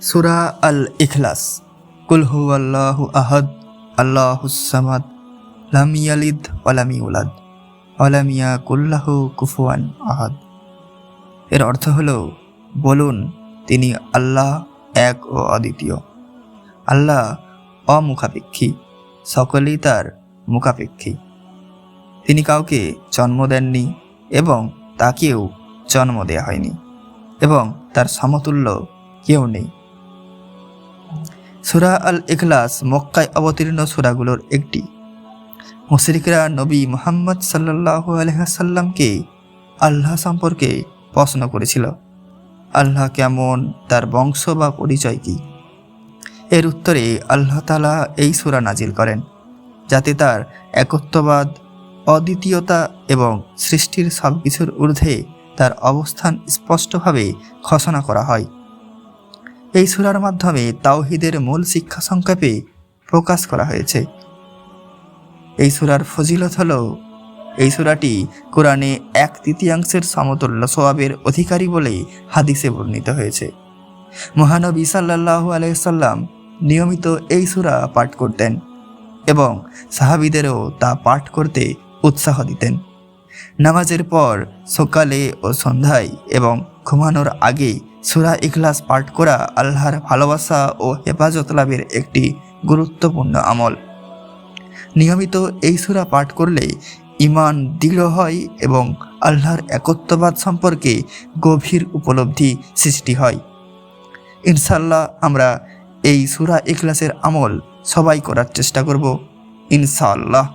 সূরা আল ইখলাস। কুল হুয়াল্লাহু আহাদ আল্লাহুস সামাদ লাম ইয়ালিদ ওয়া লাম ইউলাদ ওয়া লাম ইয়াকুল লাহু কুফুয়ান আহাদ। এর অর্থ হলো, বলুন তিনি আল্লাহ এক ও অদ্বিতীয়। আল্লাহ অমুখাপেক্ষী, সকলেই তার মুখাপেক্ষী। তিনি কাউকে জন্ম দেননি এবং তাকেও জন্ম দেয়া হয়নি, এবং তার সমতুল্য কেউ নেই। সূরা আল ইখলাস মক্কায় অবতীর্ণ সূরাগুলোর একটি। মুশরিকরা নবী মুহাম্মদ সাল্লাল্লাহু আলাইহি ওয়াসাল্লামকে আল্লাহ সম্পর্কে প্রশ্ন করেছিল, আল্লাহ কেমন, তার বংশ বা পরিচয় কি? এর উত্তরে আল্লাহ তাআলা এই সূরা নাজিল করেন, যাতে তার একত্ববাদ, অদ্বিতীয়তা এবং সৃষ্টির সবকিছুর ঊর্ধ্বে তার অবস্থান স্পষ্টভাবে ঘোষণা করা হয়। এই সূরার মাধ্যমে তাওহীদের মূল শিক্ষা সংক্ষেপে প্রকাশ করা হয়েছে। এই সূরার ফজিলত হল, এই সূরাটি কোরআনে 1/3 সমতুল্য সওয়াবের অধিকারী বলে হাদিসে বর্ণিত হয়েছে। মহানবী সাল্লাল্লাহু আলাইহি সাল্লাম নিয়মিত এই সূরা পাঠ করতেন এবং সাহাবীদেরও তা পাঠ করতে উৎসাহ দিতেন। নামাজের পর, সকালে ও সন্ধ্যায় এবং ঘুমানোর আগে সূরা ইখলাস পাঠ করা আল্লাহর ভালোবাসা ও হেফাজত লাভের একটি গুরুত্বপূর্ণ আমল। নিয়মিত এই সূরা পাঠ করলে ঈমান দৃঢ় হয় এবং আল্লাহর একত্ববাদ সম্পর্কে গভীর উপলব্ধি সৃষ্টি হয়। ইনশাআল্লাহ আমরা এই সূরা ইখলাসের আমল সবাই করার চেষ্টা করব, ইনশাআল্লাহ।